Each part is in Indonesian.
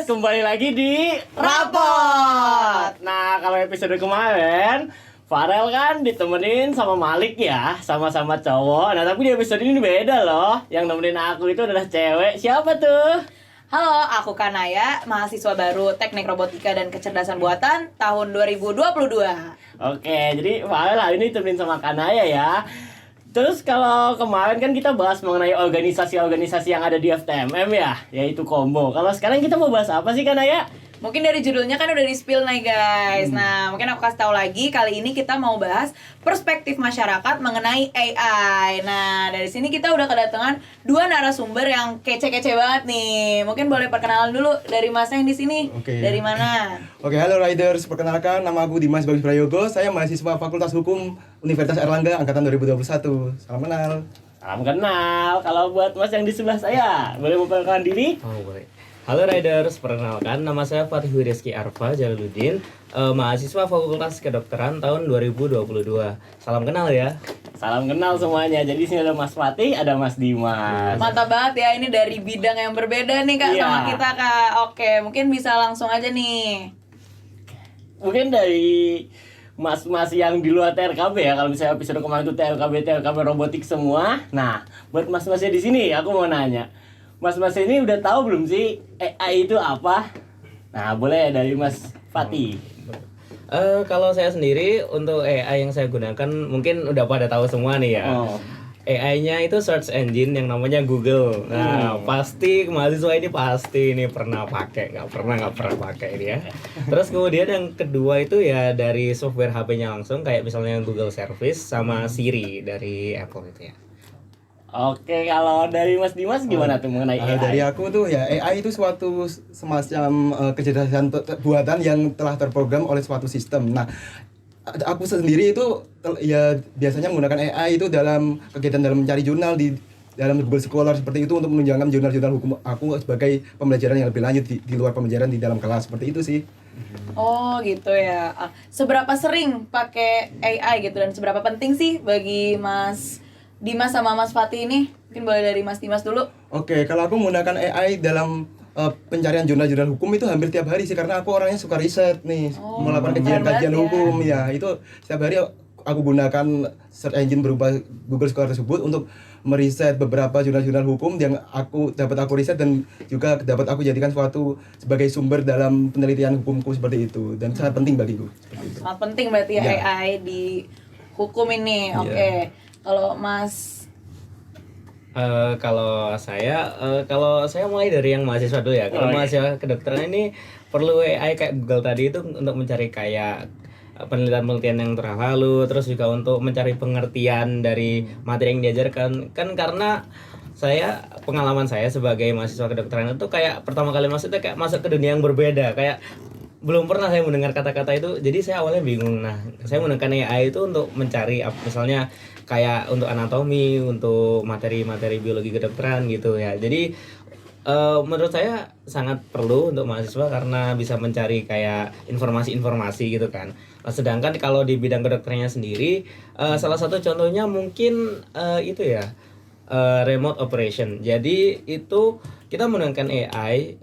kembali lagi di Rapot. Nah, kalau episode kemarin Farel kan ditemenin sama Malik ya, sama-sama cowok. Nah, tapi di episode ini beda loh. Yang nemenin aku itu adalah cewek. Siapa tuh? Halo, aku Kanaya, mahasiswa baru Teknik Robotika dan Kecerdasan Buatan tahun 2022. Oke, jadi Farel hari ini ditemenin sama Kanaya ya. Terus kalau kemarin kan kita bahas mengenai organisasi-organisasi yang ada di FTMM ya, yaitu Combo. Kalau sekarang kita mau bahas apa sih Kanaya? Mungkin dari judulnya kan udah di-spill nih guys. Nah, mungkin aku kasih tahu lagi, kali ini kita mau bahas perspektif masyarakat mengenai AI. Nah, dari sini kita udah kedatangan dua narasumber yang kece-kece banget nih. Mungkin boleh perkenalan dulu dari Mas yang di sini. Oke. Dari mana? Oke, halo Riders. Perkenalkan, nama aku Dimas Bagus Prayogo. Saya mahasiswa Fakultas Hukum Universitas Airlangga angkatan 2021. Salam kenal. Salam kenal. Kalau buat Mas yang di sebelah saya, boleh memperkenalkan diri? Oh boleh. Halo Riders, perkenalkan nama saya Fatih Rizky Arfa Jalaluddin, mahasiswa Fakultas Kedokteran tahun 2022. Salam kenal ya. Salam kenal semuanya. Jadi sini ada Mas Fatih, ada Mas Dimas. Mantap banget ya, ini dari bidang yang berbeda nih Kak Iya. sama kita Kak. Oke, mungkin bisa langsung aja nih. Mungkin dari mas-mas yang di luar TRKB ya, kalau misalnya episode kemarin itu TRKB robotik semua. Nah, buat mas-masnya di sini aku mau nanya. Mas-mas ini udah tahu belum sih AI itu apa? Nah, boleh dari Mas Fatih. Kalau saya sendiri untuk AI yang saya gunakan mungkin udah pada tahu semua nih ya. Oh. AI-nya itu search engine yang namanya Google. Nah, pasti mahasiswa ini pasti ini pernah pakai, nggak pernah pakai ini ya. Terus kemudian yang kedua itu ya dari software HP-nya langsung kayak misalnya Google Service sama Siri dari Apple itu ya. Oke, kalau dari Mas Dimas gimana tuh mengenai AI? Dari aku tuh ya, AI itu suatu semacam kecerdasan buatan yang telah terprogram oleh suatu sistem. Nah, aku sendiri itu ya biasanya menggunakan AI itu dalam kegiatan dalam mencari jurnal di dalam Google Scholar seperti itu untuk menunjangkan jurnal-jurnal hukum aku sebagai pembelajaran yang lebih lanjut di luar pembelajaran di dalam kelas seperti itu sih. Oh gitu ya. Seberapa sering pakai AI gitu dan seberapa penting sih bagi Mas Dimas sama Mas Fatih ini? Mungkin boleh dari Mas Dimas dulu. Oke, kalau aku menggunakan AI dalam pencarian jurnal-jurnal hukum itu hampir tiap hari sih, karena aku orangnya suka riset nih, melakukan keren kajian-kajian banget ya. hukum ya. Itu setiap hari aku gunakan search engine berupa Google Scholar tersebut untuk meriset beberapa jurnal-jurnal hukum yang aku riset dan juga dapat aku jadikan suatu sebagai sumber dalam penelitian hukumku seperti itu, dan sangat penting bagiku. Sangat penting berarti ya Ya. AI di hukum ini. Oke. Kalau Mas Kalau saya mulai dari yang mahasiswa dulu ya. Kalau mahasiswa kedokteran ini perlu AI kayak Google tadi itu untuk mencari kayak penelitian-penelitian yang terlalu, terus juga untuk mencari pengertian dari materi yang diajarkan. Kan karena pengalaman saya sebagai mahasiswa kedokteran itu kayak pertama kali masuk itu kayak masuk ke dunia yang berbeda, kayak belum pernah saya mendengar kata-kata itu, jadi saya awalnya bingung. Nah, saya menggunakan AI itu untuk mencari misalnya kayak untuk anatomi, untuk materi-materi biologi kedokteran gitu ya. Jadi menurut saya sangat perlu untuk mahasiswa karena bisa mencari kayak informasi-informasi gitu kan. Sedangkan kalau di bidang kedokterannya sendiri, salah satu contohnya mungkin itu ya remote operation. Jadi itu kita menggunakan AI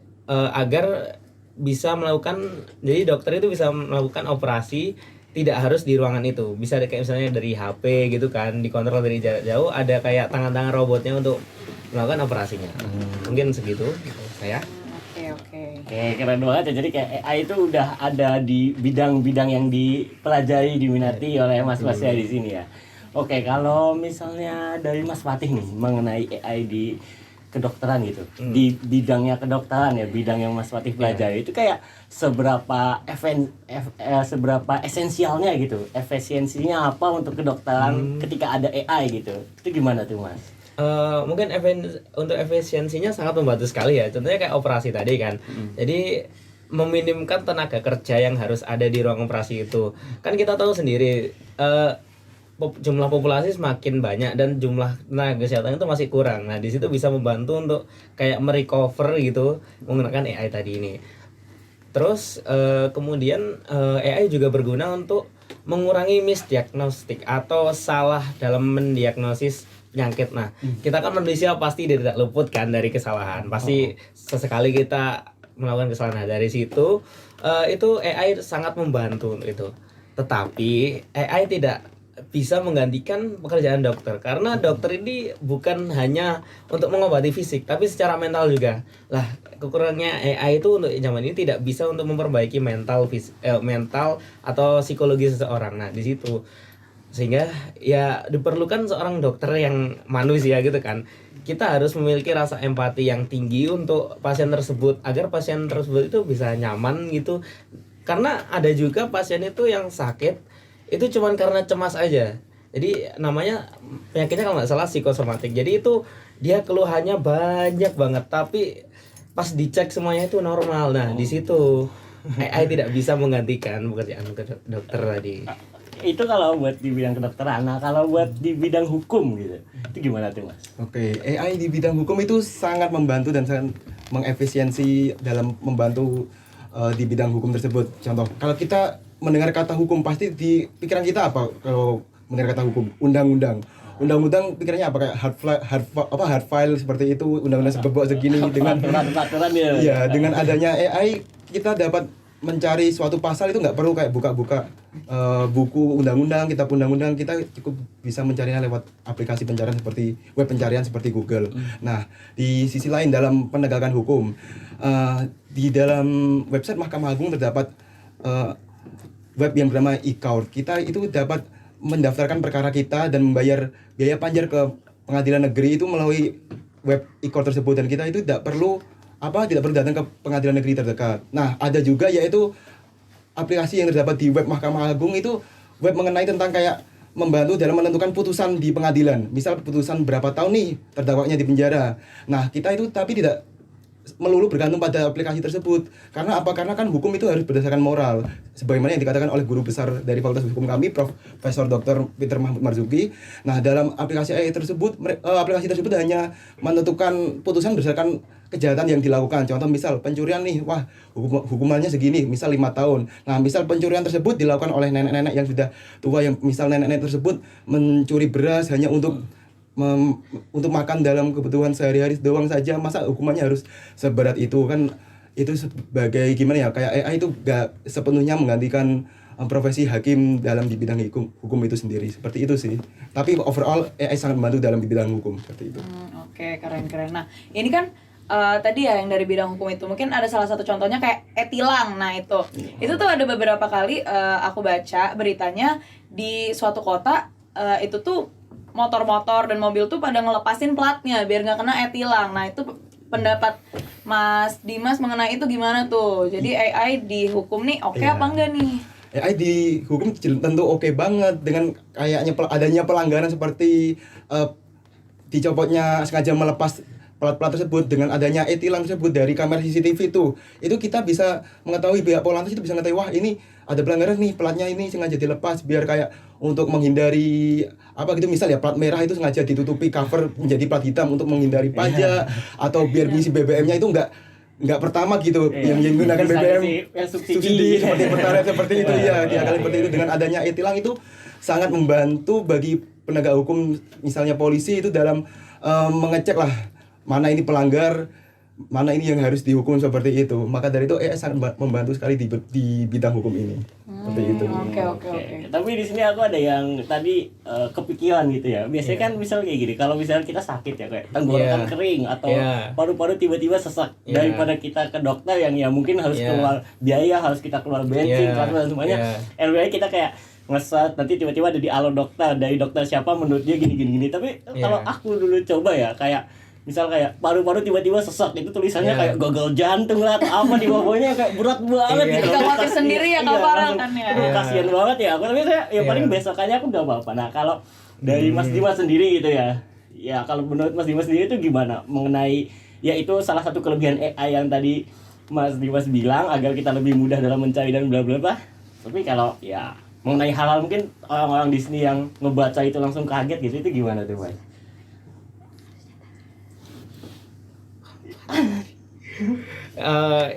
agar bisa melakukan, jadi dokter itu bisa melakukan operasi tidak harus di ruangan itu, bisa kayak misalnya dari HP gitu kan, dikontrol dari jarak jauh, ada kayak tangan-tangan robotnya untuk melakukan operasinya. Mungkin segitu saya. Oke. Oke, keren banget ya. Jadi kayak AI itu udah ada di bidang-bidang yang dipelajari, diminati oleh mas-masnya di sini ya. Oke, kalau misalnya dari Mas Fatih nih mengenai AI di kedokteran gitu, di bidangnya kedokteran ya, bidang yang Mas Fatih pelajari itu kayak seberapa esensialnya gitu, efisiensinya apa untuk kedokteran ketika ada AI gitu, itu gimana tuh Mas? Mungkin untuk efisiensinya sangat membantu sekali ya. Contohnya kayak operasi tadi kan. Jadi meminimkan tenaga kerja yang harus ada di ruang operasi itu. Kan kita tahu sendiri jumlah populasi semakin banyak dan jumlah tenaga kesehatan itu masih kurang. Nah, di situ bisa membantu untuk kayak merecover gitu menggunakan AI tadi ini. Terus kemudian AI juga berguna untuk mengurangi misdiagnostik atau salah dalam mendiagnosis penyakit. Nah, kita kan manusia pasti tidak luput kan dari kesalahan. Pasti sesekali kita melakukan kesalahan. Nah, dari situ itu AI sangat membantu untuk itu. Tetapi AI tidak bisa menggantikan pekerjaan dokter karena dokter ini bukan hanya untuk mengobati fisik tapi secara mental juga. Lah, kekurangannya AI itu untuk zaman ini tidak bisa untuk memperbaiki mental atau psikologi seseorang. Nah, di situ sehingga ya diperlukan seorang dokter yang manusia gitu kan. Kita harus memiliki rasa empati yang tinggi untuk pasien tersebut agar pasien tersebut itu bisa nyaman gitu. Karena ada juga pasien itu yang sakit itu cuman karena cemas aja. Jadi namanya penyakitnya kalau nggak salah psikosomatik. Jadi itu dia keluhannya banyak banget tapi pas dicek semuanya itu normal. Nah, di situ AI tidak bisa menggantikan pekerjaan dokter tadi. Itu kalau buat di bidang kedokteran. Nah, kalau buat di bidang hukum gitu, itu gimana tuh Mas? Oke, AI di bidang hukum itu sangat membantu dan sangat mengefisiensi dalam membantu di bidang hukum tersebut. Contoh, kalau kita mendengar kata hukum pasti di pikiran kita apa kalau mendengar kata hukum? Undang-undang. Undang-undang pikirannya apa kayak hard file seperti itu, undang-undang sebebok segini dengan peraturan ya. Ya, dengan adanya AI kita dapat mencari suatu pasal itu nggak perlu kayak buka-buka buku undang-undang, kitab undang-undang, kita cukup bisa mencarinya lewat aplikasi pencarian seperti web pencarian seperti Google. Nah, di sisi lain dalam penegakan hukum di dalam website Mahkamah Agung terdapat web yang bernama e-court. Kita itu dapat mendaftarkan perkara kita dan membayar biaya panjar ke pengadilan negeri itu melalui web e-court tersebut dan kita itu tidak perlu datang ke pengadilan negeri terdekat. Nah, ada juga yaitu aplikasi yang terdapat di web Mahkamah Agung itu web mengenai tentang kayak membantu dalam menentukan putusan di pengadilan. Misal putusan berapa tahun nih terdakwanya di penjara. Nah, kita itu tapi tidak melulu bergantung pada aplikasi tersebut. Karena apa? Karena kan hukum itu harus berdasarkan moral. Sebagaimana yang dikatakan oleh guru besar dari Fakultas Hukum kami, Profesor Dr. Peter Mahmud Marzuki. Nah, dalam aplikasi AI tersebut, aplikasi tersebut hanya menentukan putusan berdasarkan kejahatan yang dilakukan. Contoh misal pencurian nih, wah hukumannya segini, misal 5 tahun. Nah, misal pencurian tersebut dilakukan oleh nenek-nenek yang sudah tua, yang misal nenek-nenek tersebut mencuri beras hanya untuk makan dalam kebutuhan sehari-hari doang saja, masa hukumannya harus seberat itu kan? Itu sebagai gimana ya, kayak AI itu gak sepenuhnya menggantikan profesi hakim dalam di bidang hukum itu sendiri, seperti itu sih. Tapi overall AI sangat membantu dalam di bidang hukum seperti itu. Oke, keren. Nah, ini kan tadi ya yang dari bidang hukum itu mungkin ada salah satu contohnya kayak e-tilang. Nah, itu tuh ada beberapa kali aku baca beritanya di suatu kota itu tuh motor-motor dan mobil tuh pada ngelepasin platnya biar nggak kena e-tilang. Nah, itu pendapat Mas Dimas mengenai itu gimana tuh? Jadi AI di hukum nih oke apa enggak nih? AI di hukum tentu oke banget dengan kayaknya adanya pelanggaran seperti dicopotnya sengaja melepas plat-plat tersebut, dengan adanya e-tilang tersebut dari kamera CCTV itu kita bisa mengetahui, pihak Polantas itu bisa mengetahui, wah ini ada pelanggaran nih, platnya ini sengaja dilepas biar kayak untuk menghindari misal ya plat merah itu sengaja ditutupi cover menjadi plat hitam untuk menghindari pajak atau biar ngisi BBM-nya itu enggak pertama gitu yang menggunakan BBM subsidi seperti Pertalite seperti itu ya diakali seperti itu. Dengan adanya e-tilang itu sangat membantu bagi penegak hukum, misalnya polisi itu dalam mengecek lah mana ini pelanggar, mana ini yang harus dihukum seperti itu. Maka dari itu AI sangat membantu sekali di bidang hukum ini. Seperti itu. Oke. Tapi di sini aku ada yang tadi kepikiran gitu ya. Biasanya kan misal kayak gini, kalau misalnya kita sakit ya kayak tenggorokan kering atau paru-paru tiba-tiba sesak, daripada kita ke dokter yang ya mungkin harus keluar biaya, harus kita keluar bensin, dan semuanya. LWI kita kayak ngesat, nanti tiba-tiba ada di alo dokter, dari dokter siapa menurut dia gini. Tapi kalau aku dulu coba ya kayak misal kayak paru-paru tiba-tiba sesak, itu tulisannya kayak gagal jantung lah atau apa di bawahnya kayak berat banget gitu. Khawatir sendiri ya kapal kan ya. Kasian banget ya aku, tapi saya paling besokannya aku udah apa-apa. Nah, kalau dari Mas Dimas sendiri gitu ya. Ya kalau menurut Mas Dimas sendiri itu gimana mengenai ya itu salah satu kelebihan AI yang tadi Mas Dimas bilang agar kita lebih mudah dalam mencari dan bla bla bla. Tapi kalau ya mengenai hal-hal mungkin orang-orang di sini yang ngebaca itu langsung kaget gitu, itu gimana tuh, Mas?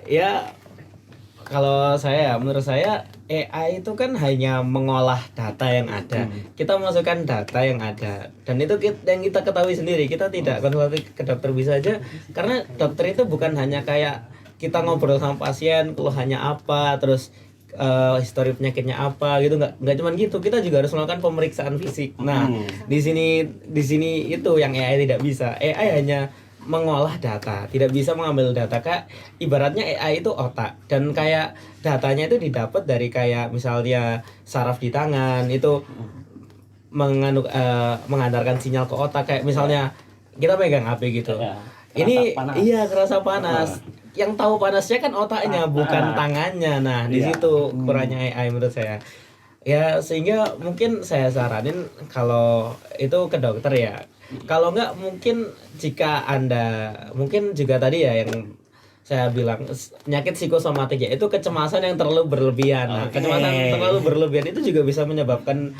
Ya kalau menurut saya AI itu kan hanya mengolah data yang ada. Kita masukkan data yang ada dan itu yang kita ketahui sendiri. Kita tidak konsultasi ke dokter bisa aja karena dokter itu bukan hanya kayak kita ngobrol sama pasien keluhannya apa, terus histori penyakitnya apa gitu, nggak cuman gitu, kita juga harus melakukan pemeriksaan fisik. Nah, di sini itu yang AI tidak bisa. AI hanya mengolah data, tidak bisa mengambil data. Kayak ibaratnya AI itu otak, dan kayak datanya itu didapat dari kayak misalnya saraf di tangan itu mengantarkan sinyal ke otak, kayak misalnya kita pegang HP gitu. Ini kerasa panas. Yang tahu panasnya kan otaknya, bukan tangannya. Nah, di situ kurangnya AI menurut saya. Ya, sehingga mungkin saya saranin kalau itu ke dokter ya. Kalau enggak, mungkin jika Anda mungkin juga tadi ya yang saya bilang penyakit psikosomatik ya, itu kecemasan yang terlalu berlebihan. Nah, kecemasan terlalu berlebihan itu juga bisa menyebabkan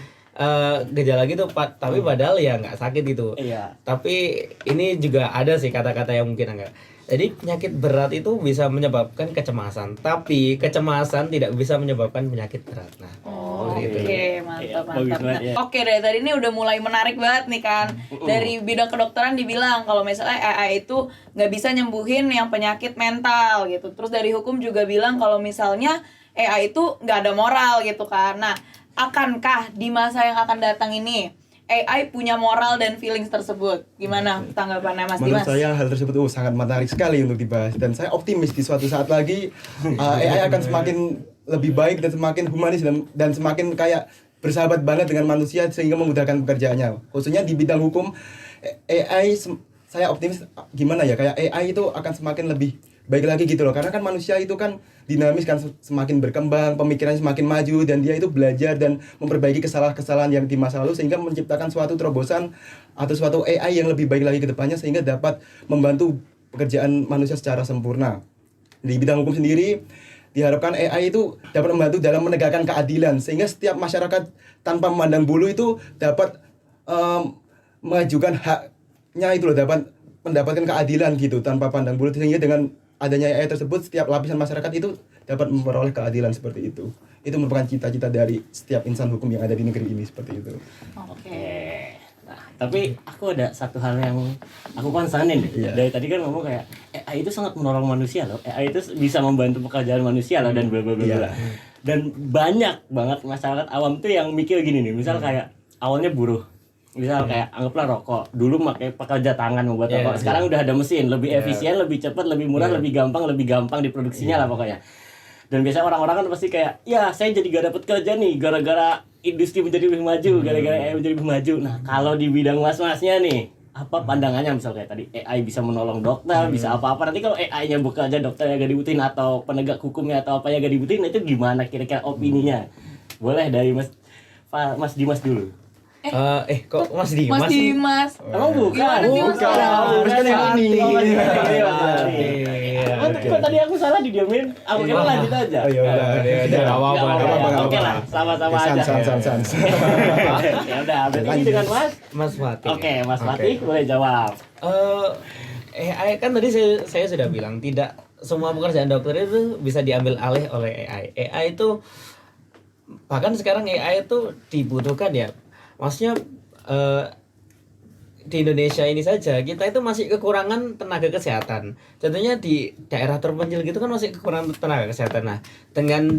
gejala gitu, tapi padahal ya nggak sakit gitu. Tapi ini juga ada sih kata-kata yang mungkin enggak. Jadi penyakit berat itu bisa menyebabkan kecemasan, tapi kecemasan tidak bisa menyebabkan penyakit berat. Nah, Oke, mantap. Nah, oke, dari tadi ini udah mulai menarik banget nih kan. Dari bidang kedokteran dibilang kalau misalnya AI itu nggak bisa nyembuhin yang penyakit mental gitu. Terus dari hukum juga bilang kalau misalnya AI itu nggak ada moral gitu kan. Nah, akankah di masa yang akan datang ini AI punya moral dan feelings tersebut? Gimana tanggapannya Mas Dimas? Menurut saya hal tersebut sangat menarik sekali untuk dibahas, dan saya optimis di suatu saat lagi AI akan semakin lebih baik dan semakin humanis dan semakin kayak bersahabat banget dengan manusia sehingga memudahkan pekerjaannya. Khususnya di bidang hukum, AI saya optimis gimana ya, kayak AI itu akan semakin lebih baik lagi gitu loh, karena kan manusia itu kan dinamis kan, semakin berkembang, pemikirannya semakin maju, dan dia itu belajar dan memperbaiki kesalahan-kesalahan yang di masa lalu sehingga menciptakan suatu terobosan atau suatu AI yang lebih baik lagi ke depannya sehingga dapat membantu pekerjaan manusia secara sempurna. Di bidang hukum sendiri diharapkan AI itu dapat membantu dalam menegakkan keadilan sehingga setiap masyarakat tanpa memandang bulu itu dapat mengajukan haknya itu loh, dapat mendapatkan keadilan gitu tanpa pandang bulu, sehingga dengan adanya AI tersebut setiap lapisan masyarakat itu dapat memperoleh keadilan seperti itu. Itu merupakan cita-cita dari setiap insan hukum yang ada di negeri ini seperti itu. Oke. Nah, tapi aku ada satu hal yang aku konsernin dari tadi kan ngomong kayak AI itu sangat menolong manusia loh. AI itu bisa membantu pekerjaan manusia loh dan bla bla bla. Dan banyak banget masyarakat awam tuh yang mikir gini nih, misal kayak awalnya buruh. Misal kayak anggaplah rokok, dulu pakai pekerja tangan membuat rokok, sekarang udah ada mesin, lebih efisien, lebih cepat, lebih murah, lebih gampang diproduksinya lah pokoknya. Dan biasanya orang-orang kan pasti kayak, ya saya jadi gak dapet kerja nih gara-gara industri menjadi lebih maju, gara-gara AI menjadi lebih maju. Nah, kalau di bidang mas-masnya nih, apa pandangannya? Misal kayak tadi AI bisa menolong dokter, bisa apa-apa. Nanti kalau AI-nya bekerja, dokternya gak dibutuhin, atau penegak hukumnya atau apa yang gak dibutuhin, itu gimana kira-kira opininya? Boleh dari Mas Dimas dulu. Kok Mas Dimas? Mas Dimas. Emang bukan? Bukan yang ini. Kok tadi aku salah didiamin? Aku kira lanjut aja. Oh ya udah. Enggak apa-apa. Oke lah, sama-sama aja. Sans. Ya udah, berarti dengan Mas Fatih. Oke, Mas Fatih boleh jawab. AI kan tadi saya sudah bilang tidak semua pekerjaan dokter itu bisa diambil alih oleh AI. AI itu bahkan sekarang AI itu dibutuhkan ya. Maksudnya di Indonesia ini saja kita itu masih kekurangan tenaga kesehatan. Contohnya di daerah terpencil gitu kan masih kekurangan tenaga kesehatan. Nah, dengan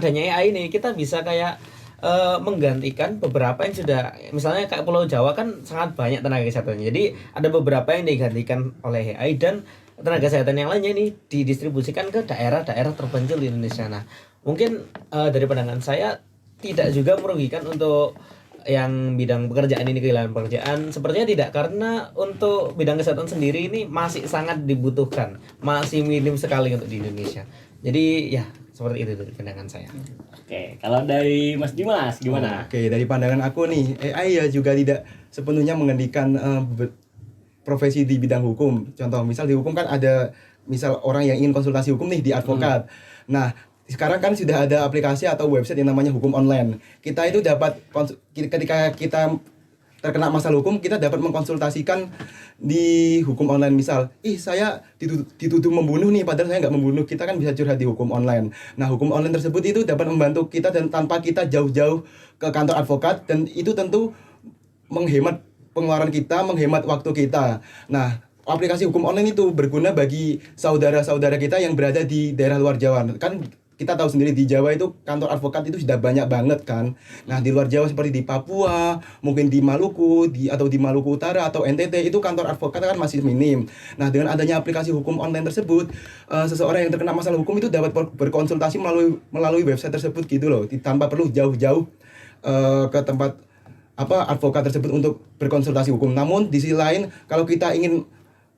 adanya AI ini kita bisa kayak menggantikan beberapa yang sudah, misalnya kayak Pulau Jawa kan sangat banyak tenaga kesehatan. Jadi ada beberapa yang digantikan oleh AI dan tenaga kesehatan yang lainnya ini didistribusikan ke daerah-daerah terpencil di Indonesia. Nah, mungkin dari pandangan saya tidak juga merugikan untuk yang bidang pekerjaan ini, kehilangan pekerjaan sepertinya tidak, karena untuk bidang kesehatan sendiri ini masih sangat dibutuhkan, masih minim sekali untuk di Indonesia. Jadi ya seperti itu dari pandangan saya. Oke, kalau dari Mas Dimas gimana? Oke, dari pandangan aku nih, AI ya juga tidak sepenuhnya menggantikan profesi di bidang hukum. Contoh, misal di hukum kan ada misal orang yang ingin konsultasi hukum nih di advokat. Nah, sekarang kan sudah ada aplikasi atau website yang namanya hukum online. Kita itu dapat ketika kita terkena masalah hukum, kita dapat mengkonsultasikan di hukum online. Misal, saya dituduh membunuh nih, padahal saya nggak membunuh. Kita kan bisa curhat di hukum online. Nah, hukum online tersebut itu dapat membantu kita dan tanpa kita jauh-jauh ke kantor advokat, dan itu tentu menghemat pengeluaran kita, menghemat waktu kita. Nah, aplikasi hukum online itu berguna bagi saudara-saudara kita yang berada di daerah luar Jawa. Kan kita tahu sendiri di Jawa itu kantor advokat itu sudah banyak banget kan. Nah, di luar Jawa seperti di Papua, mungkin di Maluku, atau di Maluku Utara atau NTT itu kantor advokat kan masih minim. Nah, dengan adanya aplikasi hukum online tersebut, seseorang yang terkena masalah hukum itu dapat berkonsultasi melalui website tersebut gitu loh, tanpa perlu jauh-jauh ke tempat advokat tersebut untuk berkonsultasi hukum. Namun di sisi lain, kalau kita ingin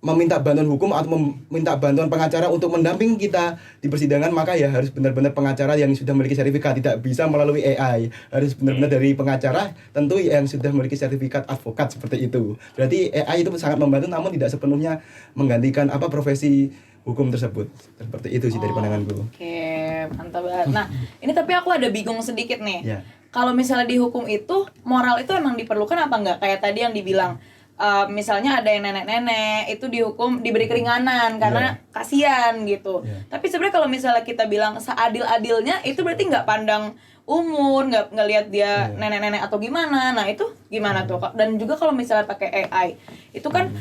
meminta bantuan hukum atau meminta bantuan pengacara untuk mendampingi kita di persidangan, maka ya harus benar-benar pengacara yang sudah memiliki sertifikat, tidak bisa melalui AI. Harus benar-benar dari pengacara tentu yang sudah memiliki sertifikat advokat seperti itu. Berarti AI itu sangat membantu namun tidak sepenuhnya menggantikan profesi hukum tersebut. Seperti itu sih dari pandanganku. Oke, mantap banget. Nah, ini tapi aku ada bingung sedikit nih. Ya. Kalau misalnya di hukum itu, moral itu emang diperlukan apa enggak? Kayak tadi yang dibilang, misalnya ada yang nenek-nenek itu dihukum diberi keringanan karena kasihan gitu. Tapi sebenarnya kalau misalnya kita bilang seadil-adilnya itu berarti nggak pandang umur, nggak ngelihat dia nenek-nenek atau gimana. Nah itu gimana tuh? Dan juga kalau misalnya pakai AI itu kan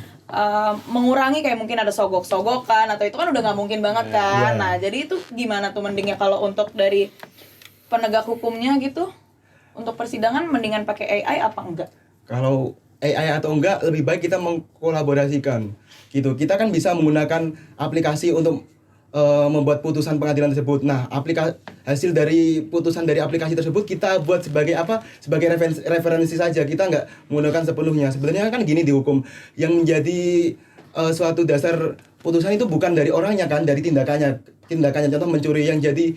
mengurangi kayak mungkin ada sogok-sogokan atau itu kan udah nggak mungkin banget kan. Nah jadi itu gimana tuh mendingnya kalau untuk dari penegak hukumnya gitu untuk persidangan mendingan pakai AI apa enggak? Kalau AI atau enggak, lebih baik kita mengkolaborasikan gitu. Kita kan bisa menggunakan aplikasi untuk membuat putusan pengadilan tersebut. Nah, hasil dari putusan dari aplikasi tersebut kita buat sebagai sebagai referensi saja. Kita nggak menggunakan sepenuhnya. Sebenarnya kan gini di hukum, yang menjadi suatu dasar putusan itu bukan dari orangnya kan, dari tindakannya. Contoh mencuri, yang jadi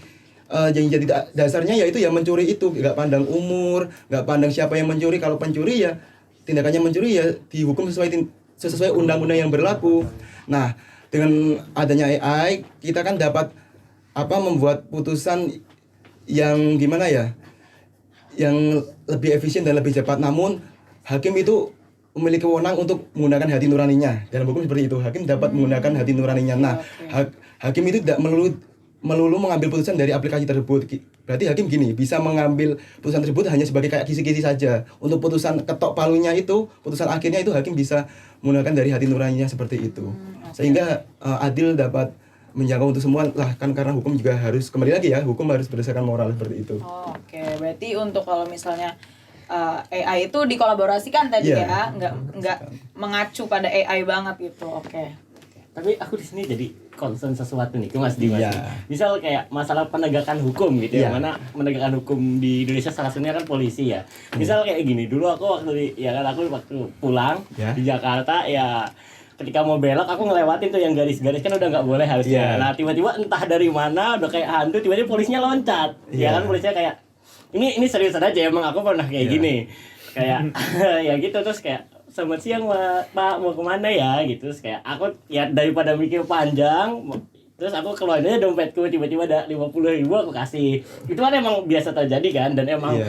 dasarnya yaitu yang mencuri itu nggak pandang umur, nggak pandang siapa yang mencuri. Kalau pencuri ya tindakannya mencuri ya dihukum sesuai undang-undang yang berlaku. Nah, dengan adanya AI kita kan dapat membuat putusan yang gimana ya, yang lebih efisien dan lebih cepat. Namun hakim itu memiliki wewenang untuk menggunakan hati nuraninya. Dalam hukum seperti itu, hakim dapat menggunakan hati nuraninya. Nah, hakim itu tidak melulu mengambil putusan dari aplikasi tersebut. Berarti hakim bisa mengambil putusan tersebut hanya sebagai kayak kisi-kisi saja. Untuk putusan ketok palunya itu, putusan akhirnya itu hakim bisa menggunakan dari hati nuraninya seperti itu. Sehingga adil dapat menjangkau untuk semua lah, kan karena hukum juga harus kembali lagi ya, hukum harus berdasarkan moral seperti itu. Oke, berarti untuk kalau misalnya AI itu dikolaborasikan tadi ya, nggak mengacu pada AI banget gitu. Oke. Tapi aku di sini jadi concern sesuatu nih ke Mas Dimas. Iya. Misal kayak masalah penegakan hukum gitu ya, mana penegakan hukum di Indonesia salah satunya kan polisi ya. Misal kayak gini, dulu aku waktu pulang di Jakarta ya, ketika mau belok aku ngelewatin tuh yang garis-garis kan udah nggak boleh harusnya. Nah tiba-tiba entah dari mana udah kayak hantu, tiba-tiba polisinya loncat. Ya kan polisinya kayak ini seriusan aja, emang aku pernah kayak gini. Kayak ya gitu, terus kayak selamat siang Pak, mau kemana ya gitu. Terus kayak aku ya daripada mikir panjang, terus aku keluarin aja dompetku, tiba-tiba ada 50.000 aku kasih. Itu kan emang biasa terjadi kan, dan emang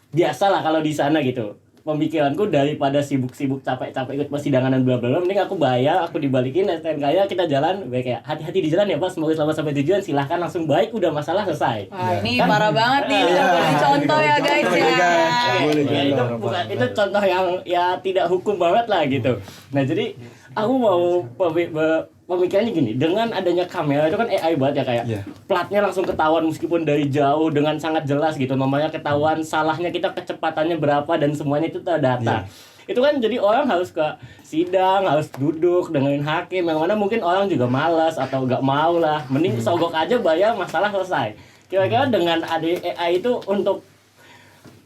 biasa lah kalau di sana gitu. Pemikiranku daripada sibuk-sibuk capek-capek ikut persidangan dan bla bla bla, mending aku bayar, aku dibalikin STNK-nya, kita jalan kayak hati-hati di jalan ya Pak, semoga selamat sampai tujuan, silahkan langsung baik, udah masalah selesai. Wah, ini kan parah banget nih, ini contoh ya guys ya. Itu contoh yang ya tidak hukum banget lah gitu. Nah jadi aku mau pemikirannya gini, dengan adanya kamera itu kan AI banget ya, kayak platnya langsung ketahuan meskipun dari jauh dengan sangat jelas gitu, nomornya ketahuan, salahnya kita kecepatannya berapa dan semuanya itu terdata. Itu kan jadi orang harus ke sidang, harus duduk dengerin hakim, yang mana mungkin orang juga malas atau nggak mau lah, mending sogok aja bayar, masalah selesai. Kira-kira dengan ada AI itu untuk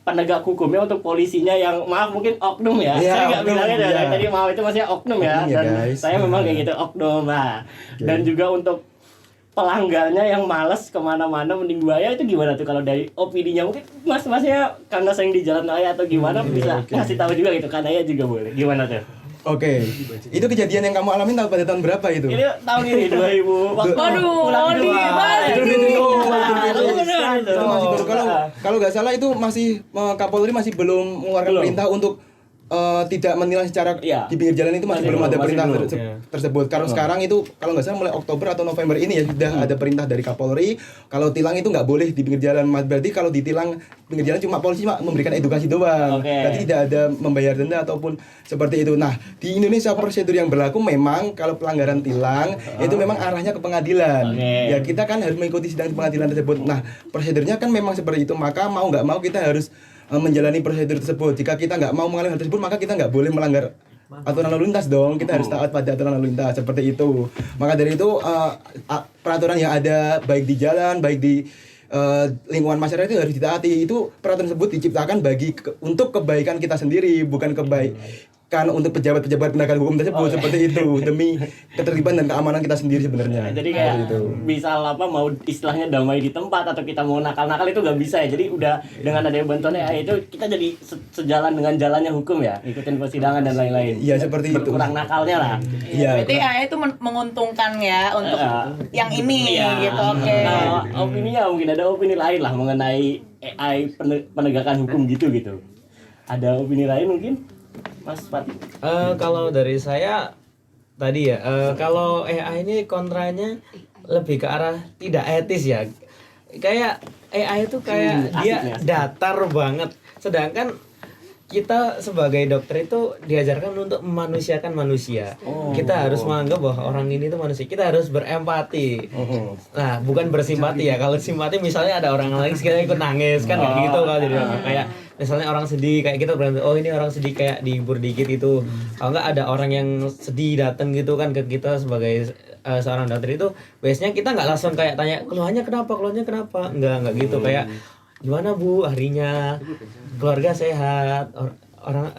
penegak hukumnya, untuk polisinya yang maaf mungkin oknum ya, saya nggak bilangnya dari tadi maaf itu maksudnya oknum ya, dan saya memang kayak gitu oknum lah. Dan juga untuk pelanggarnya yang malas kemana-mana mending bayar, itu gimana tuh kalau dari opininya? Mungkin mas-masnya karena sering di jalan raya atau gimana bisa kasih tahu juga gitu, kan ya juga boleh, gimana tuh? Oke, itu kejadian yang kamu alamin pada tahun berapa itu? Ini tahun ini 2000. Waduh, itu masih baru, kalau nggak salah itu masih Kapolri masih belum mengeluarkan perintah untuk tidak menilai secara Iya. di pinggir jalan itu masih Masih belum ada belum, perintah masih belum. Iya. tersebut. Karena sekarang itu kalau nggak salah mulai Oktober atau November ini ya sudah ada perintah dari Kapolri kalau tilang itu nggak boleh di pinggir jalan. Berarti kalau ditilang pinggir jalan cuma polisi cuma memberikan edukasi doang. Oke. Berarti tidak ada membayar denda ataupun seperti itu. Nah, di Indonesia prosedur yang berlaku memang kalau pelanggaran tilang itu memang arahnya ke pengadilan. Oke. Ya kita kan harus mengikuti sidang pengadilan tersebut. Nah, prosedurnya kan memang seperti itu. Maka mau nggak mau kita harus menjalani prosedur tersebut. Jika kita nggak mau mengalami hal tersebut, maka kita nggak boleh melanggar aturan lalu lintas dong. Kita harus taat pada aturan lalu lintas seperti itu. Maka dari itu peraturan yang ada baik di jalan, baik di lingkungan masyarakat itu harus ditaati. Itu peraturan tersebut diciptakan untuk kebaikan kita sendiri, bukan untuk pejabat-pejabat penegakan hukum tersebut seperti itu demi ketertiban dan keamanan kita sendiri sebenarnya. Jadi kayak bisa mau istilahnya damai di tempat atau kita mau nakal-nakal itu nggak bisa ya. Jadi udah dengan adanya bantuan AI itu kita jadi sejalan dengan jalannya hukum ya, ikutin persidangan dan lain-lain. Iya seperti itu. Berkurang nakalnya lah. Iya. Berarti AI itu menguntungkan ya untuk yang ini Iya. gitu. Oke. Nah, opininya mungkin ada opini lain lah mengenai AI penegakan hukum gitu. Ada opini lain mungkin, Mas Fatih? Kalau dari saya tadi ya, kalau AI ini kontranya lebih ke arah tidak etis ya. Kayak AI itu kayak asik dia nih, asik. datar banget. Sedangkan kita sebagai dokter itu diajarkan untuk memanusiakan manusia. Kita harus menganggap bahwa orang ini tuh manusia. Kita harus berempati. Nah, bukan bersimpati ya. Kalau simpati misalnya ada orang lain sekitar ikut nangis kan kayak gitu kalau jadi orang. Kayak misalnya orang sedih kayak kita berarti oh ini orang sedih kayak dihibur dikit itu. Kalau enggak ada orang yang sedih datang gitu kan ke kita sebagai seorang dokter itu biasanya kita nggak langsung kayak tanya keluhannya kenapa enggak gitu kayak gimana Bu harinya, keluarga sehat, orang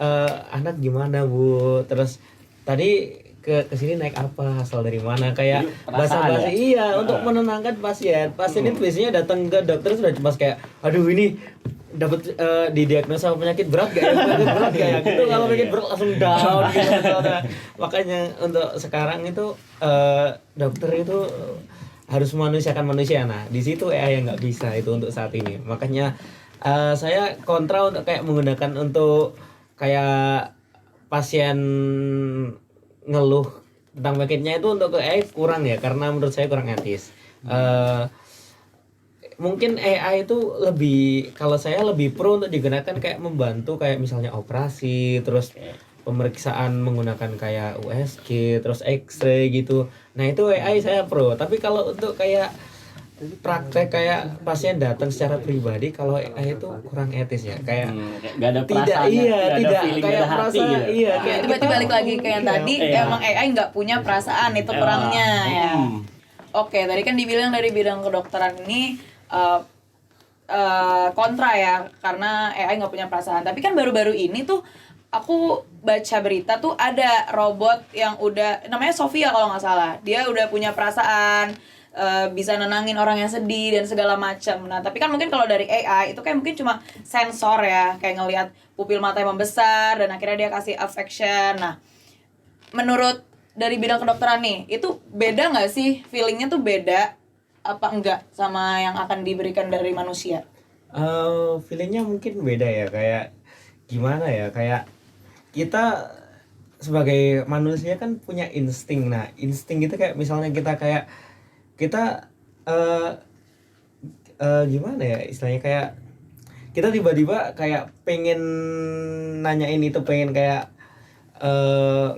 anak gimana Bu, terus tadi ke sini naik apa, asal dari mana, kayak basa-basi iya untuk menenangkan pasien itu biasanya datang ke dokter sudah cemas kayak aduh ini dapat didiagnosa penyakit berat gak ya gitu. Kalau penyakit berat langsung down gitu. Makanya untuk sekarang itu dokter itu harus memanusiakan manusia. Nah di situ AI yang nggak bisa itu untuk saat ini. Makanya saya kontra untuk kayak menggunakan untuk kayak pasien ngeluh tentang penyakitnya itu untuk ke AI kurang ya, karena menurut saya kurang etis. Mungkin AI itu lebih, kalau saya lebih pro untuk digunakan kayak membantu kayak misalnya operasi, terus pemeriksaan menggunakan kayak USG, terus X-ray gitu. Nah itu AI saya pro. Tapi kalau untuk kayak praktek kayak pasien datang secara pribadi, kalau AI itu kurang etis ya. Kayak nggak ada perasaan, tidak feeling, kayak nggak ada hati perasaan, gitu. iya Kayak kayak berarti balik lagi ke yang tadi, Iya. emang AI nggak punya perasaan, itu kurangnya ya. Oke, tadi kan dibilang dari bidang kedokteran ini kontra ya, karena AI nggak punya perasaan. Tapi kan baru-baru ini tuh aku baca berita tuh ada robot yang udah, namanya Sofia kalau nggak salah, dia udah punya perasaan, bisa nenangin orang yang sedih dan segala macam. Nah tapi kan mungkin kalau dari AI itu kayak mungkin cuma sensor ya, kayak ngelihat pupil mata yang membesar dan akhirnya dia kasih affection. Nah menurut dari bidang kedokteran nih, itu beda nggak sih, feelingnya tuh beda apa enggak sama yang akan diberikan dari manusia? Feelingnya mungkin beda ya, kayak gimana ya, kayak kita sebagai manusia kan punya insting. Nah insting itu kayak misalnya kita gimana ya istilahnya, kayak kita tiba-tiba kayak pengen nanyain itu, pengen kayak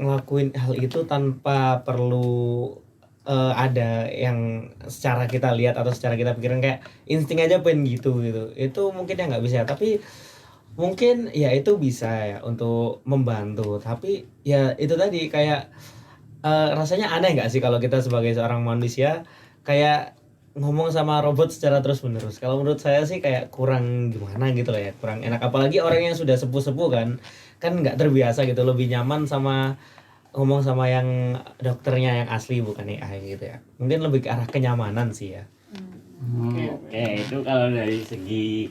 ngelakuin hal itu tanpa perlu ada yang secara kita lihat atau secara kita pikirin, kayak insting aja pengen gitu. Itu mungkin yang nggak bisa, tapi mungkin ya itu bisa ya untuk membantu. Tapi ya itu tadi kayak rasanya aneh nggak sih kalau kita sebagai seorang manusia kayak ngomong sama robot secara terus menerus. Kalau menurut saya sih kayak kurang gimana gitu lah ya, kurang enak. Apalagi orang yang sudah sepuh kan nggak terbiasa gitu, lebih nyaman sama ngomong sama yang dokternya yang asli bukan AI gitu ya. Mungkin lebih ke arah kenyamanan sih ya. Oke, itu kalau dari segi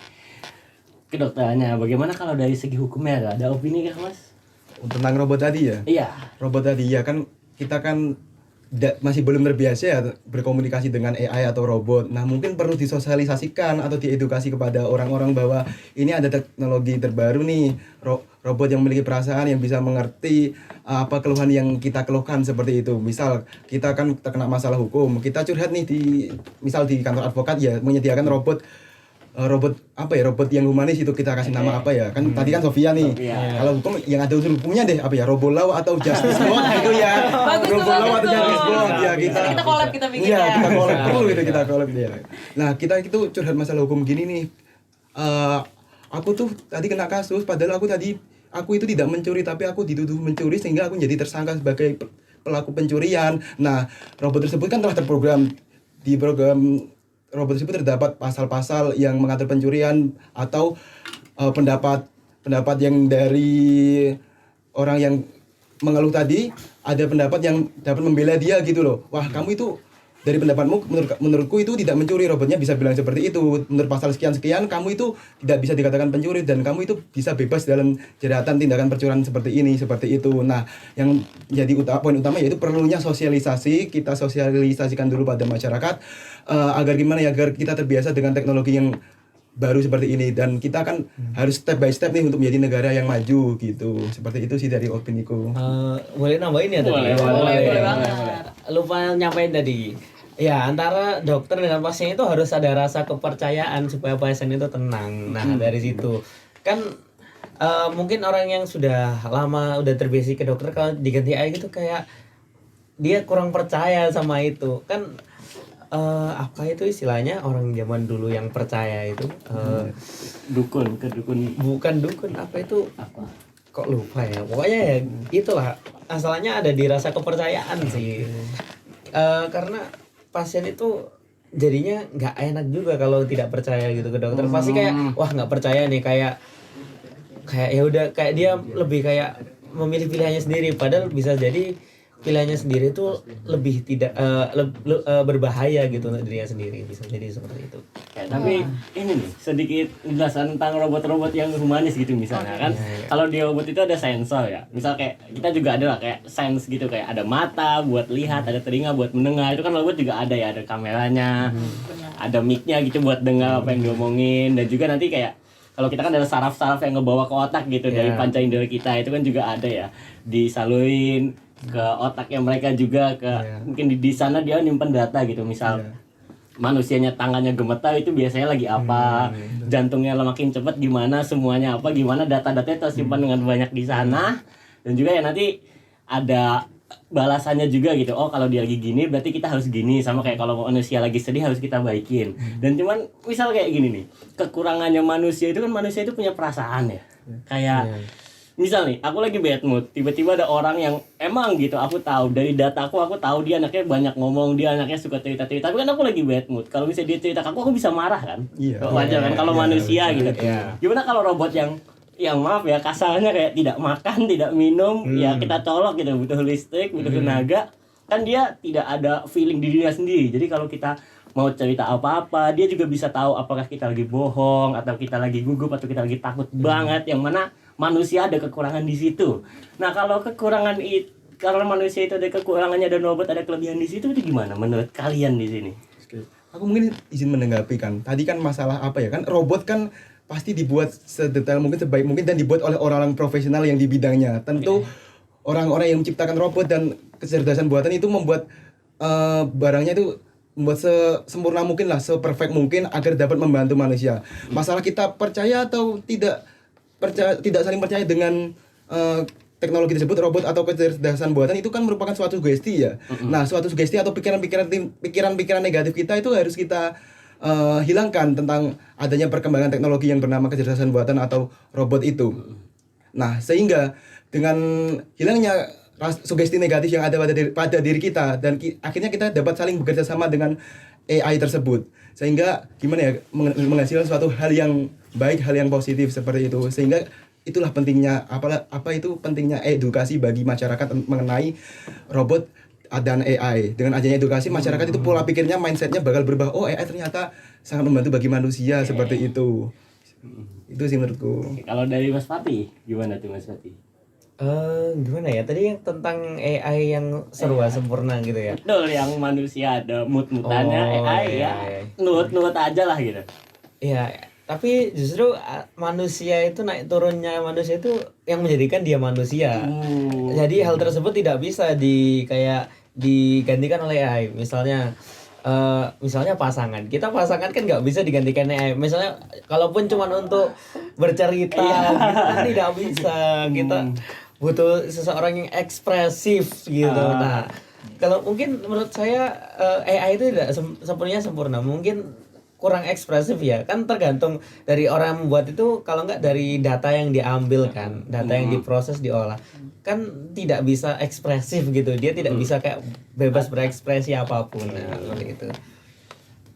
kedokterannya. Bagaimana kalau dari segi hukumnya? Ada opini kah Mas? Tentang robot tadi ya? Iya. Robot tadi ya kan kita kan masih belum terbiasa ya berkomunikasi dengan AI atau robot. Nah mungkin perlu disosialisasikan atau diedukasi kepada orang-orang bahwa ini ada teknologi terbaru nih, robot yang memiliki perasaan, yang bisa mengerti apa keluhan yang kita keluhkan seperti itu. Misal kita kan terkena masalah hukum, kita curhat nih misal di kantor advokat ya, menyediakan robot apa ya, robot yang humanis itu, kita kasih nama apa ya, kan tadi kan Sofia nih. Kalau hukum yang ada unsur hukumnya deh, apa ya, Robolaw atau Justice Bot gitu ya. Bagus tuh, Robolaw bagus atau tuh. Justice Bot ya, Kita collab, kita bikin iya, ya. kita collab perlu gitu, kita collab dia. Nah, kita itu curhat masalah hukum gini nih. Aku tuh tadi kena kasus, padahal aku itu tidak mencuri, tapi aku dituduh mencuri sehingga aku jadi tersangka sebagai pelaku pencurian. Nah, robot tersebut kan telah terprogram, di program robot tersebut terdapat pasal-pasal yang mengatur pencurian atau pendapat yang dari orang yang mengeluh tadi, ada pendapat yang dapat membela dia gitu loh. Wah, kamu itu dari pendapatmu, menurutku itu tidak mencuri, robotnya bisa bilang seperti itu. Menurut pasal sekian-sekian, kamu itu tidak bisa dikatakan pencuri dan kamu itu bisa bebas dalam jeratan tindakan percurian seperti ini, seperti itu. Nah, yang jadi poin utama yaitu perlunya sosialisasi. Kita sosialisasikan dulu pada masyarakat agar gimana ya, agar kita terbiasa dengan teknologi yang baru seperti ini, dan kita kan harus step by step nih untuk menjadi negara yang maju gitu. Seperti itu sih dari opiniku. Boleh nambahin ya tadi? Boleh banget. Lupa nyampein tadi. Ya, antara dokter dengan pasien itu harus ada rasa kepercayaan supaya pasien itu tenang. Nah, dari situ kan mungkin orang yang sudah lama udah terbiasa ke dokter, kalau diganti AI gitu kayak dia kurang percaya sama itu. Kan apa itu istilahnya orang zaman dulu yang percaya itu Dukun. bukan dukun, apa itu, kok lupa ya, pokoknya ya itulah, asalnya ada di rasa kepercayaan sih. Karena pasien itu jadinya nggak enak juga kalau tidak percaya gitu ke dokter. Pasti kayak wah nggak percaya nih, kayak ya udah, kayak dia lebih kayak memilih pilihannya sendiri, padahal bisa jadi pilihannya sendiri itu lebih tidak berbahaya gitu untuk dirinya sendiri, bisa jadi seperti itu. Ya, tapi ini nih sedikit penjelasan tentang robot-robot yang humanis gitu misalnya kan. Kalau di robot itu ada sensor ya. Misal kayak kita juga ada lah kayak sense gitu, kayak ada mata buat lihat, ada telinga buat mendengar. Itu kan robot juga ada ya, ada kameranya, ada mic-nya gitu buat dengar apa yang diomongin, dan juga nanti kayak kalau kita kan ada saraf-saraf yang ngebawa ke otak gitu dari panca indera kita, itu kan juga ada ya, disalurin ke otaknya mereka juga, ke mungkin di sana dia nyimpen data gitu. Misal manusianya tangannya gemetar, itu biasanya lagi apa, jantungnya makin cepat gimana, semuanya apa gimana, data-datanya tersimpan dengan banyak di sana. Dan juga ya nanti ada balasannya juga gitu. Oh, kalau dia lagi gini berarti kita harus gini, sama kayak kalau manusia lagi sedih harus kita baikin. Dan cuman misal kayak gini nih, kekurangannya manusia itu kan, manusia itu punya perasaan ya. Kayak misal nih, aku lagi bad mood, tiba-tiba ada orang yang emang gitu, aku tahu dari data aku tahu dia anaknya banyak ngomong, dia anaknya suka cerita-cerita, tapi kan aku lagi bad mood. Kalau misalnya dia cerita ke aku bisa marah kan? Wajar kan kalau manusia gitu. Gimana kalau robot yang maaf ya kasarnya kayak tidak makan, tidak minum, ya kita colok gitu, butuh listrik, butuh tenaga, kan dia tidak ada feeling di dirinya sendiri. Jadi kalau kita mau cerita apa-apa, dia juga bisa tahu apakah kita lagi bohong, atau kita lagi gugup, atau kita lagi takut banget, yang mana manusia ada kekurangan di situ. Nah, kalau kalau manusia itu ada kekurangannya dan robot ada kelebihan di situ, itu gimana menurut kalian di sini? Aku mungkin izin menanggapi kan. Tadi kan masalah apa ya, kan robot kan pasti dibuat sedetail mungkin, sebaik mungkin, dan dibuat oleh orang-orang profesional yang di bidangnya. Tentu orang-orang yang menciptakan robot dan kecerdasan buatan itu membuat barangnya itu membuat sesempurna mungkin lah, seperfect mungkin agar dapat membantu manusia. Masalah kita percaya atau tidak saling percaya dengan teknologi tersebut, robot atau kecerdasan buatan, itu kan merupakan suatu sugesti ya. Nah, suatu sugesti atau pikiran-pikiran negatif kita itu harus kita hilangkan tentang adanya perkembangan teknologi yang bernama kecerdasan buatan atau robot itu. Nah, sehingga dengan hilangnya sugesti negatif yang ada pada diri kita, dan akhirnya kita dapat saling bekerja sama dengan AI tersebut, sehingga gimana ya, menghasilkan suatu hal yang baik, hal yang positif seperti itu. Sehingga itulah pentingnya pentingnya edukasi bagi masyarakat mengenai robot dan AI. Dengan adanya edukasi, masyarakat itu pola pikirnya, mindsetnya bakal berubah. Oh, AI ternyata sangat membantu bagi manusia, seperti itu. Itu sih menurutku. Kalau dari Mas Fatih, gimana tuh Mas Fatih? Gimana ya, tadi yang tentang AI yang serba sempurna gitu ya. Betul, yang manusia ada mood-moodannya, AI ya nurut-nurut aja lah gitu. Ya, Tapi justru manusia itu naik turunnya manusia itu yang menjadikan dia manusia. Jadi hal tersebut tidak bisa digantikan oleh AI. Misalnya pasangan. Kita pasangan kan nggak bisa digantikan AI. Misalnya kalaupun cuma untuk bercerita gitu kan tidak bisa. Kita butuh seseorang yang ekspresif gitu. Nah, kalau mungkin menurut saya AI itu tidak sepenuhnya sempurna. Mungkin kurang ekspresif ya, kan tergantung dari orang yang membuat itu. Kalau nggak dari data yang diambil kan, data yang diproses, diolah, kan tidak bisa ekspresif gitu. Dia tidak bisa kayak bebas berekspresi apapun. Nah, seperti itu.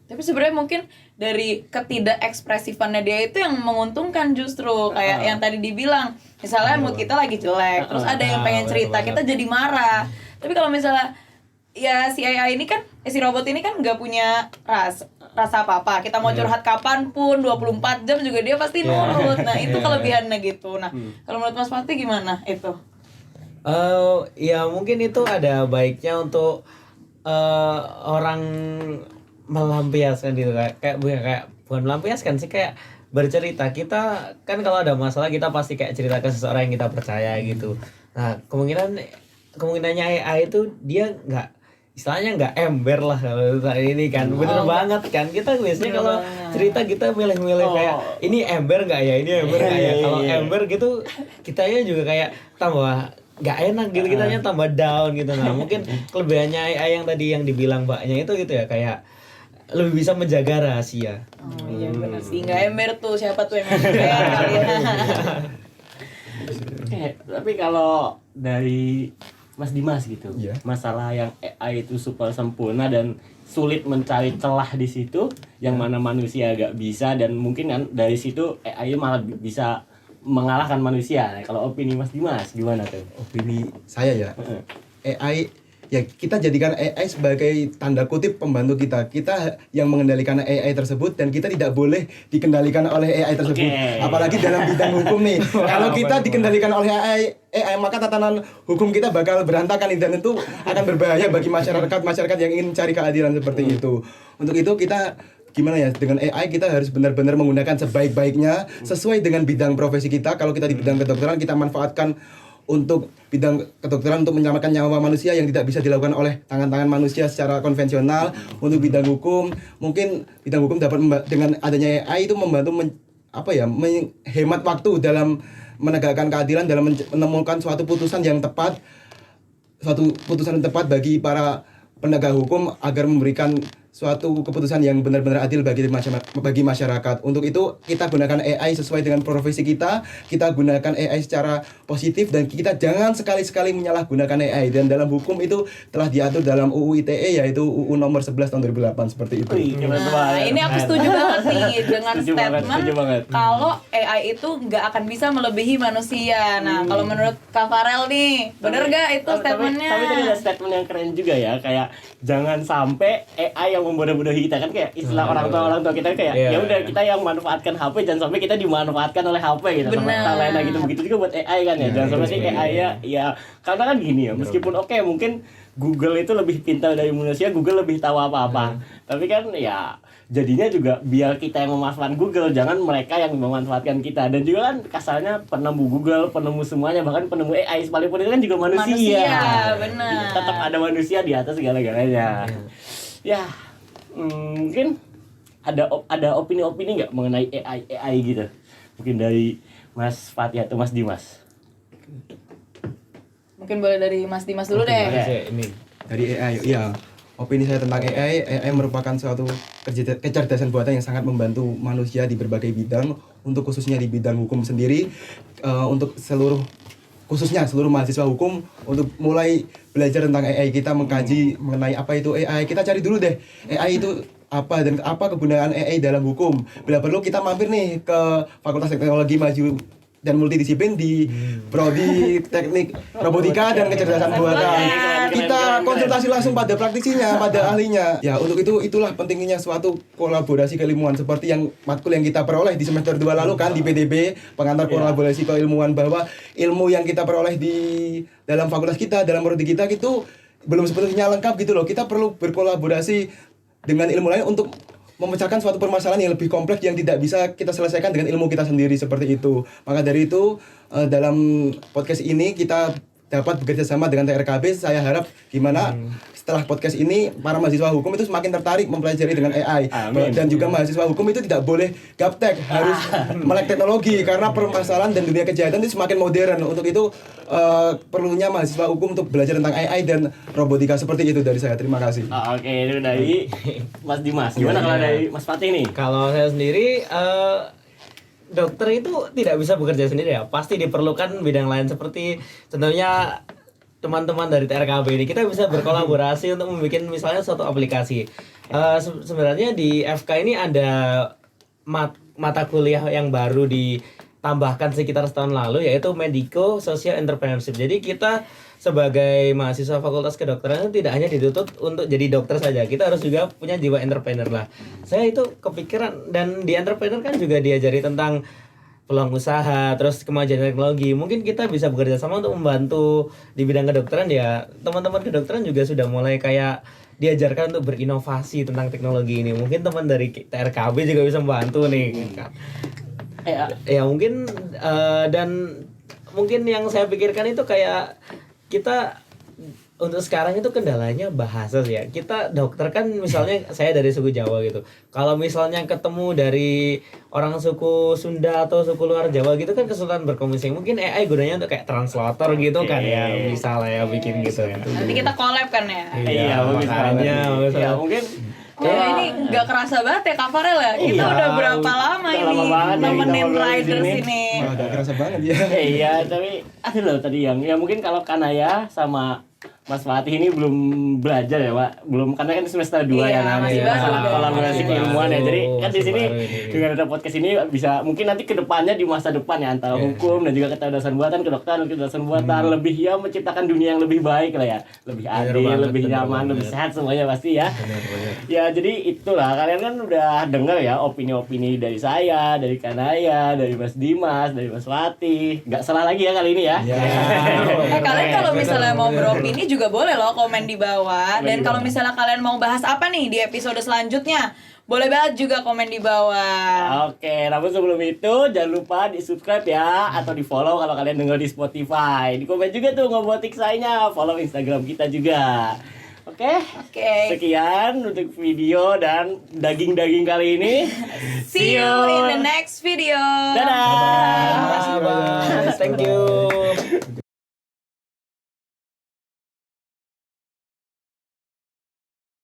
Tapi sebenarnya mungkin dari ketidakekspresifannya dia itu yang menguntungkan justru kayak yang tadi dibilang, misalnya mood kita lagi jelek, terus ada yang pengen cerita, kita jadi marah. Tapi kalau misalnya ya si AI ini kan, si robot ini kan nggak punya rasa apa-apa. Kita mau curhat kapanpun, 24 jam juga dia pasti nurut. Nah itu kelebihannya gitu. Nah kalau menurut Mas Fatih gimana itu? Ya mungkin itu ada baiknya untuk orang melampiaskan gitu, kayak bukan melampiaskan sih, kayak bercerita. Kita kan kalau ada masalah kita pasti kayak cerita ke seseorang yang kita percaya gitu. Nah kemungkinannya AI itu dia istilahnya nggak ember lah kalau saat ini kan. Bener banget kan, kita biasanya kalau cerita kita milih-milih kayak ini ember nggak ya, ini ember nggak ya. Kalau ember gitu kitanya juga kayak tambah nggak enak gitu, kitanya tambah down gitu. Nah mungkin kelebihannya AI yang tadi yang dibilang mbaknya itu gitu ya, kayak lebih bisa menjaga rahasia. Iya benar sih, nggak ember tuh, siapa tuh yang ember kali ya. Tapi kalau dari Mas Dimas gitu, Iya. masalah yang AI itu super sempurna dan sulit mencari celah di situ, yang mana manusia agak bisa, dan mungkin kan dari situ AI malah bisa mengalahkan manusia. Nah, kalau opini Mas Dimas gimana tuh? Opini saya ya, AI ya kita jadikan AI sebagai tanda kutip pembantu kita. Kita yang mengendalikan AI tersebut dan kita tidak boleh dikendalikan oleh AI tersebut. Apalagi dalam bidang hukum nih. Kalau kita dikendalikan oleh AI maka tatanan hukum kita bakal berantakan dan itu akan berbahaya bagi masyarakat yang ingin cari keadilan seperti itu. Untuk itu kita gimana ya, dengan AI kita harus benar-benar menggunakan sebaik-baiknya sesuai dengan bidang profesi kita. Kalau kita di bidang kedokteran, kita manfaatkan untuk bidang kedokteran untuk menyelamatkan nyawa manusia yang tidak bisa dilakukan oleh tangan-tangan manusia secara konvensional. Untuk bidang hukum, mungkin bidang hukum dapat dengan adanya AI itu membantu menghemat waktu dalam menegakkan keadilan, dalam menemukan suatu putusan yang tepat bagi para penegak hukum agar memberikan suatu keputusan yang benar-benar adil bagi masyarakat. Untuk itu kita gunakan AI sesuai dengan profesi kita gunakan AI secara positif, dan kita jangan sekali-sekali menyalahgunakan AI. Dan dalam hukum itu telah diatur dalam UU ITE, yaitu UU nomor 11 tahun 2008 seperti itu. Nah, ini aku setuju banget nih dengan statement kalau AI itu nggak akan bisa melebihi manusia. Nah, kalau menurut Kak Farel nih, bener gak itu statementnya? Tapi tadi ada statement yang keren juga ya, kayak jangan sampai AI yang membodoh-bodohi kita, kan kayak istilah orang tua kita kayak ya udah kita yang manfaatkan HP, jangan sampai kita dimanfaatkan oleh HP gitu. Sampai talenta gitu. Begitu juga buat AI kan ya. Jangan sampai sih AI ya karena kan gini ya, meskipun mungkin Google itu lebih pintar dari manusia, Google lebih tahu apa-apa. Tapi kan ya jadinya juga biar kita yang memanfaatkan Google, jangan mereka yang memanfaatkan kita. Dan juga kan kasarnya penemu Google, penemu semuanya, bahkan penemu AI sekalipun itu kan juga manusia. Benar. Tetap ada manusia di atas segala-galanya. Ya, mungkin ada opini-opini nggak mengenai AI gitu? Mungkin dari Mas Fatih atau Mas Dimas. Mungkin boleh dari Mas Dimas dulu deh. Ini Dari AI, ya. Opini saya tentang AI merupakan suatu kecerdasan buatan yang sangat membantu manusia di berbagai bidang. Untuk khususnya di bidang hukum sendiri, untuk seluruh mahasiswa hukum, untuk mulai belajar tentang AI, kita mengkaji mengenai apa itu AI. Kita cari dulu deh, AI itu apa dan apa kegunaan AI dalam hukum. Bila perlu kita mampir nih ke Fakultas Teknologi Maju dan Multidisiplin di Prodi Teknik Robotika dan Kecerdasan Buatan. Kita konsultasi langsung pada praktisinya, pada ahlinya. Ya, untuk itulah pentingnya suatu kolaborasi keilmuan seperti yang matkul yang kita peroleh di semester 2 lalu kan di PDB, pengantar kolaborasi keilmuan, bahwa ilmu yang kita peroleh di dalam fakultas kita, dalam prodi kita itu belum sepenuhnya lengkap gitu loh. Kita perlu berkolaborasi dengan ilmu lain untuk memecahkan suatu permasalahan yang lebih kompleks yang tidak bisa kita selesaikan dengan ilmu kita sendiri seperti itu. Maka dari itu dalam podcast ini kita dapat bekerja sama dengan TRKB. Saya harap gimana setelah podcast ini para mahasiswa hukum itu semakin tertarik mempelajari dengan AI. Amin. Dan juga mahasiswa hukum itu tidak boleh gaptek, harus melek teknologi karena permasalahan dan dunia kejahatan itu semakin modern. Untuk itu perlunya mahasiswa hukum untuk belajar tentang AI dan robotika. Seperti itu dari saya. Terima kasih. Oke, itu dari Mas Dimas. Gimana kalau dari Mas Fatih nih? Kalau saya sendiri dokter itu tidak bisa bekerja sendiri ya. Pasti diperlukan bidang lain seperti contohnya teman-teman dari TRKB ini. Kita bisa berkolaborasi untuk membuat misalnya suatu aplikasi. Sebenarnya di FK ini ada mata kuliah yang baru ditambahkan sekitar setahun lalu yaitu Medico Social Entrepreneurship. Jadi kita sebagai mahasiswa Fakultas Kedokteran itu tidak hanya dituntut untuk jadi dokter saja, kita harus juga punya jiwa entrepreneur lah. Saya itu kepikiran, dan di entrepreneur kan juga diajari tentang peluang usaha, terus kemajuan teknologi. Mungkin kita bisa bekerja sama untuk membantu di bidang kedokteran ya. Teman-teman kedokteran juga sudah mulai kayak diajarkan untuk berinovasi tentang teknologi ini. Mungkin teman dari TRKB juga bisa membantu nih. Ya mungkin dan mungkin yang saya pikirkan itu kayak kita untuk sekarang itu kendalanya bahasa sih ya. Kita dokter kan misalnya saya dari suku Jawa gitu. Kalau misalnya ketemu dari orang suku Sunda atau suku luar Jawa gitu kan kesulitan berkomunikasi. Mungkin AI gunanya untuk kayak translator gitu kan ya. Bisa lah ya bikin gitu. Nanti kita collab kan ya. Iya, makanya ya mungkin Ini nggak kerasa banget ya Kak Farel ya. Kita Iya, udah berapa lama udah ini lama banget ya kita nemenin ngobrol di riders sini. ini. Wah, udah kerasa banget ya. Iya, tapi ada loh tadi yang ya mungkin kalau Kanaya sama Mas Fatih ini belum belajar ya, Pak. Belum, karena kan semester 2 Iya, ya namanya. masih baru. Kolaborasi Masih keilmuan ya. baru, Jadi kan di masih sini baru ini. dengan ada podcast ini bisa mungkin nanti ke depannya di masa depan ya antara hukum dan juga kecerdasan buatan, kedokteran, kecerdasan buatan lebih ya menciptakan dunia yang lebih baik lah ya. Lebih adil, banget, lebih bener nyaman, banget. lebih sehat semuanya pasti ya. Benar. Ya jadi itulah, kalian kan udah dengar ya opini-opini dari saya, dari Kanaya, dari Mas Dimas, dari Mas Fatih. Nggak salah lagi ya kali ini ya. Kalian kalau misalnya mau beropini juga boleh loh komen di bawah. Dan kalau misalnya kalian mau bahas apa nih di episode selanjutnya, boleh banget juga komen di bawah. Oke, namun sebelum itu jangan lupa di subscribe ya atau di follow kalau kalian dengar di Spotify. Di komen juga tuh ngobotik saya, follow Instagram kita juga. Oke. Sekian untuk video dan daging-daging kali ini. See you in the next video. Dadah. Terima kasih, Bang. Thank you.